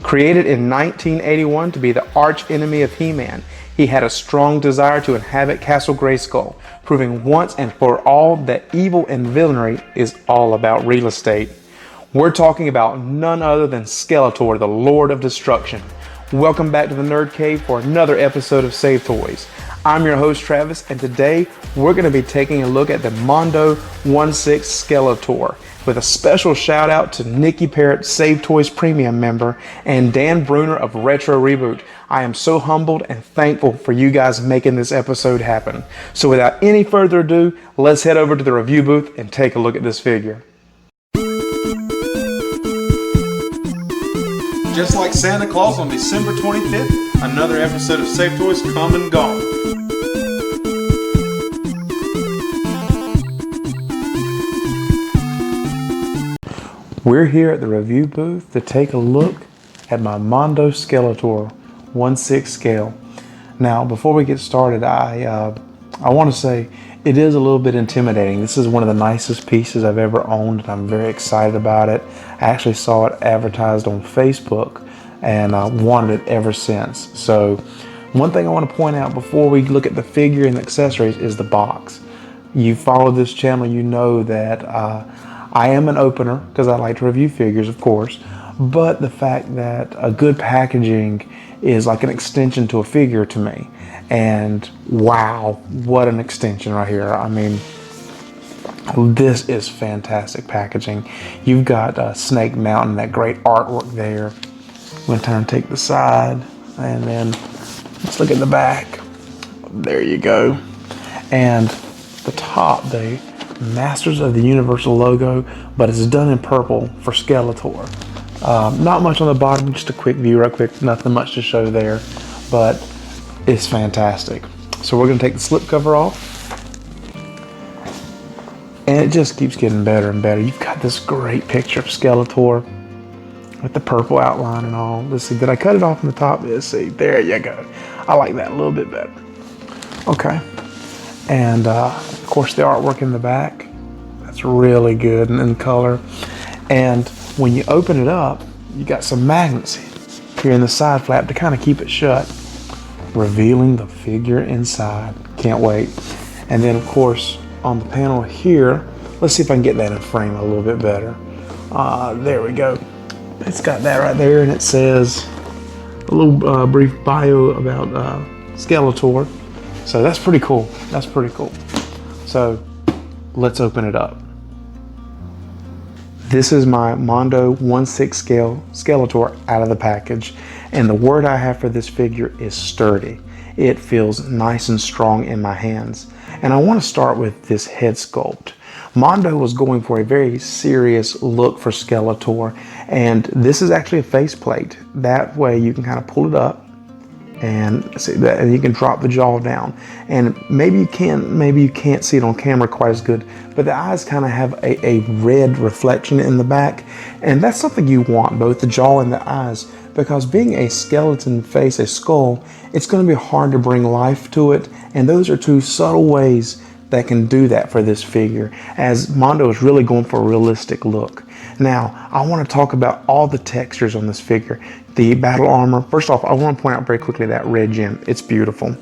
Created in 1981 to be the arch enemy of He-Man, he had a strong desire to inhabit Castle Grayskull, proving once and for all that evil and villainy is all about real estate. We're talking about none other than Skeletor, the Lord of Destruction. Welcome back to the Nerd Cave for another episode of Save Toys. I'm your host Travis, and today we're going to be taking a look at the Mondo 1/6 Skeletor, with a special shout out to Nikki Parrott, Save Toys Premium member, and Dan Bruner of Retro Reboot. I am so humbled and thankful for you guys making this episode happen. So without any further ado, let's head over to the review booth and take a look at this figure. Just like Santa Claus on December 25th, another episode of Save Toys come and gone. We're here at the review booth to take a look at my Mondo Skeletor 1/6 scale. Now, before we get started, I want to say it is a little bit intimidating. This is one of the nicest pieces I've ever owned, and I'm very excited about it. I actually saw it advertised on Facebook, and I wanted it ever since. So, one thing I want to point out before we look at the figure and the accessories is the box. You follow this channel, you know that I am an opener because I like to review figures, of course, but the fact that a good packaging is like an extension to a figure to me. And wow, what an extension right here. I mean, this is fantastic packaging. You've got Snake Mountain, that great artwork there. I'm going to turn and take the side, and then let's look at the back. There you go. And the top, the Masters of the Universal logo, but it's done in purple for Skeletor. Not much on the bottom, just a quick view real quick, nothing much to show there, but it's fantastic. So we're going to take the slip cover off, and it just keeps getting better and better. You've got this great picture of Skeletor with the purple outline and all. Let's see, did I cut it off from the top? Let's see, there you go. I like that a little bit better. Okay. And of course the artwork in the back, that's really good and in color. And when you open it up, you got some magnets here in the side flap to kind of keep it shut, revealing the figure inside. Can't wait. And then of course on the panel here, let's see if I can get that in frame a little bit better. There we go. It's got that right there, and it says a little brief bio about Skeletor. So that's pretty cool. That's pretty cool. So let's open it up. This is my Mondo 1/6 scale Skeletor out of the package. And the word I have for this figure is sturdy. It feels nice and strong in my hands. And I want to start with this head sculpt. Mondo was going for a very serious look for Skeletor. And this is actually a faceplate. That way you can kind of pull it up and see that, and you can drop the jaw down, and maybe you can't see it on camera quite as good, but the eyes kind of have a red reflection in the back, and that's something you want, both the jaw and the eyes, because being a skeleton face, a skull, it's going to be hard to bring life to it, and those are two subtle ways that can do that for this figure, as Mondo is really going for a realistic look. Now, I want to talk about all the textures on this figure. The battle armor, first off, I want to point out very quickly that red gem. It's beautiful.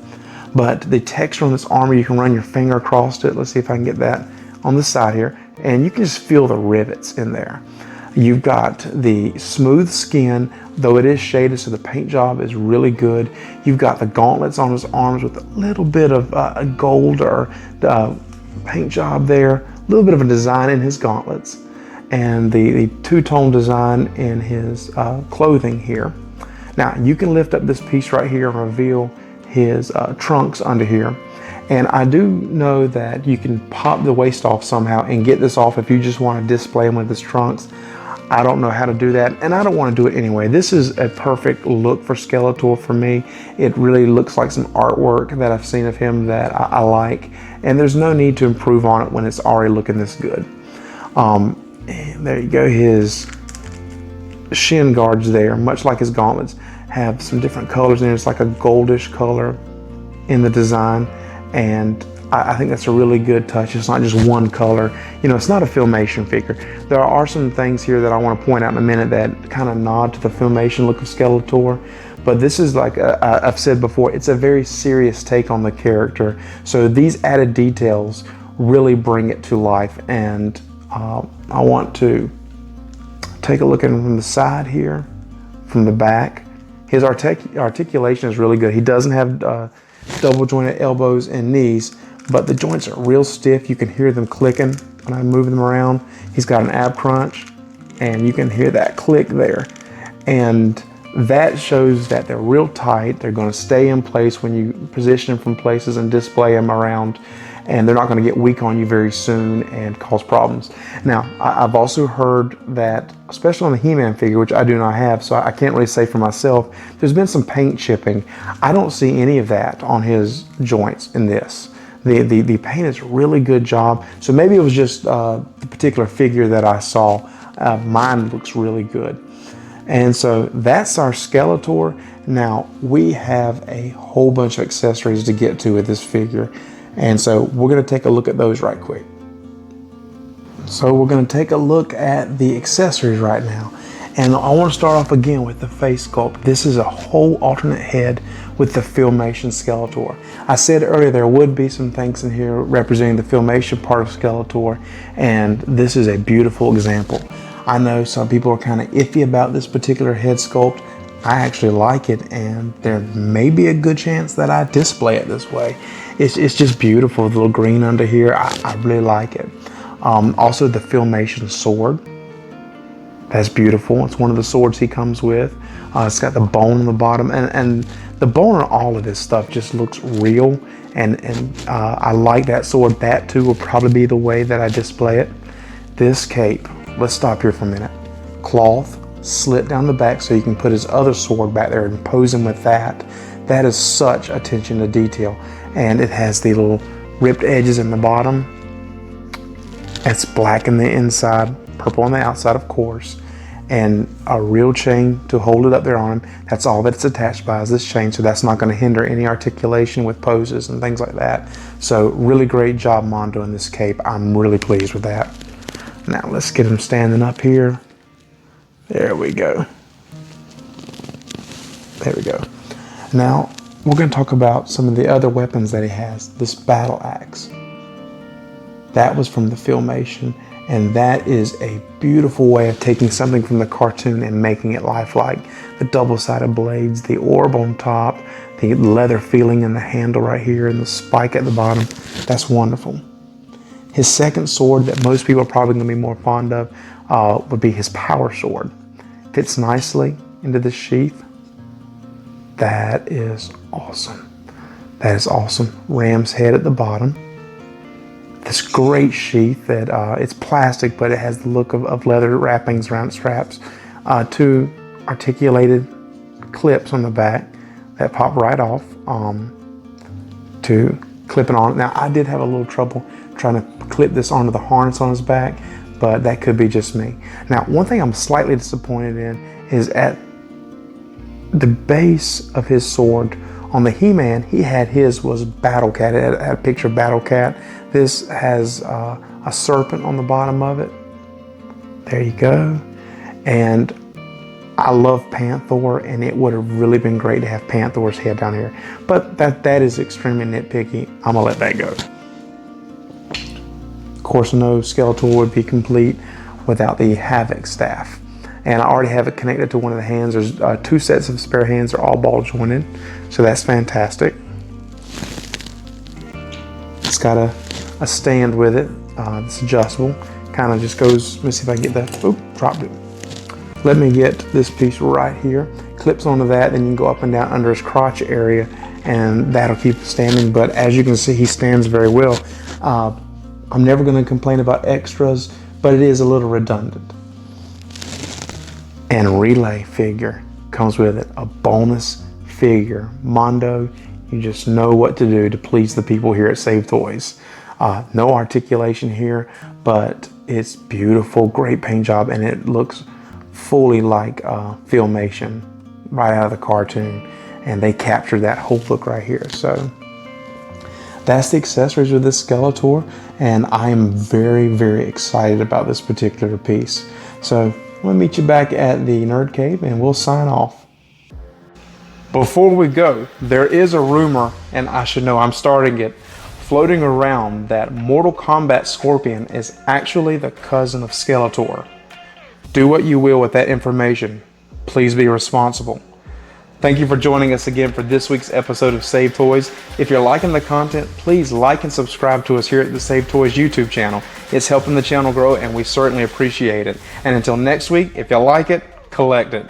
But the texture on this armor, you can run your finger across it. Let's see if I can get that on the side here. And you can just feel the rivets in there. You've got the smooth skin, though it is shaded, so the paint job is really good. You've got the gauntlets on his arms with a little bit of a gold or paint job there. A little bit of a design in his gauntlets. And the two-tone design in his clothing here. Now, you can lift up this piece right here and reveal his trunks under here. And I do know that you can pop the waist off somehow and get this off if you just want to display him with his trunks. I don't know how to do that, and I don't want to do it anyway. This is a perfect look for Skeletor for me. It really looks like some artwork that I've seen of him that I like, and there's no need to improve on it when it's already looking this good. And there you go, his shin guards there, much like his gauntlets, have some different colors in it. It's like a goldish color in the design, and I think that's a really good touch. It's not just one color. You know, it's not a Filmation figure. There are some things here that I want to point out in a minute that kind of nod to the Filmation look of Skeletor. But this is like I've said before, it's a very serious take on the character. So these added details really bring it to life. And I want to take a look at him from the side here, from the back. His articulation is really good. He doesn't have double jointed elbows and knees, but the joints are real stiff. You can hear them clicking when I move them around. He's got an ab crunch, and you can hear that click there. And that shows that they're real tight. They're going to stay in place when you position them from places and display them around, and they're not going to get weak on you very soon and cause problems. Now, I've also heard that, especially on the He-Man figure, which I do not have, so I can't really say for myself, there's been some paint chipping. I don't see any of that on his joints in this. The paint is a really good job. So maybe it was just the particular figure that I saw. Mine looks really good. And so that's our Skeletor. Now we have a whole bunch of accessories to get to with this figure. And so we're going to take a look at those right quick. So we're going to take a look at the accessories right now. And I want to start off again with the face sculpt. This is a whole alternate head with the Filmation Skeletor. I said earlier there would be some things in here representing the Filmation part of Skeletor, and this is a beautiful example. I know some people are kind of iffy about this particular head sculpt. I actually like it, and there may be a good chance that I display it this way. It's just beautiful, the little green under here. I really like it. Also the Filmation sword. That's beautiful. It's one of the swords he comes with. It's got the bone on the bottom, and the bone on all of this stuff just looks real, and I like that sword. That too will probably be the way that I display it. This cape, let's stop here for a minute. Cloth, slit down the back so you can put his other sword back there and pose him with that. That is such attention to detail. And it has the little ripped edges in the bottom. It's black in the inside, purple on the outside, of course, and a real chain to hold it up there on him. That's all that it's attached by is this chain, so that's not going to hinder any articulation with poses and things like that. So really great job, Mondo, in this cape. I'm really pleased with that. Now let's get him standing up here. There we go. There we go. Now we're going to talk about some of the other weapons that he has. This battle axe. That was from the Filmation, and that is a beautiful way of taking something from the cartoon and making it lifelike. The double-sided blades, the orb on top, the leather feeling in the handle right here, and the spike at the bottom. That's wonderful. His second sword that most people are probably going to be more fond of would be his power sword. Fits nicely into this sheath. That is awesome. That is awesome. Ram's head at the bottom. This great sheath that it's plastic, but it has the look of leather wrappings around its straps. Two articulated clips on the back that pop right off to clip it on. Now, I did have a little trouble trying to clip this onto the harness on his back, but that could be just me. Now, one thing I'm slightly disappointed in is at the base of his sword. On the He-Man, he had his was Battle Cat. It had a picture of Battle Cat. This has a serpent on the bottom of it. There you go. And I love Panther, and it would have really been great to have Panther's head down here. But that is extremely nitpicky. I'm gonna let that go. Of course, no Skeletor would be complete without the Havoc staff. And I already have it connected to one of the hands. There's 2 sets of spare hands. They're all ball jointed, so that's fantastic. It's got a stand with it. It's adjustable. Kind of just goes. Let me see if I can get that. Oop, dropped it. Let me get this piece right here. Clips onto that, then you can go up and down under his crotch area, and that'll keep it standing. But as you can see, he stands very well. I'm never going to complain about extras, but it is a little redundant. And relay figure comes with it, a bonus figure. Mondo, you just know what to do to please the people here at Save Toys. No articulation here, but it's beautiful, great paint job, and it looks fully like Filmation right out of the cartoon, and they captured that whole look right here. So that's the accessories with this Skeletor, and I am very, very excited about this particular piece. So I'm gonna meet you back at the Nerd Cave and we'll sign off. Before we go, there is a rumor, and I should know, I'm starting it, floating around that Mortal Kombat Scorpion is actually the cousin of Skeletor. Do what you will with that information. Please be responsible. Thank you for joining us again for this week's episode of Save Toys. If you're liking the content, please like and subscribe to us here at the Save Toys YouTube channel. It's helping the channel grow and we certainly appreciate it. And until next week, if you like it, collect it.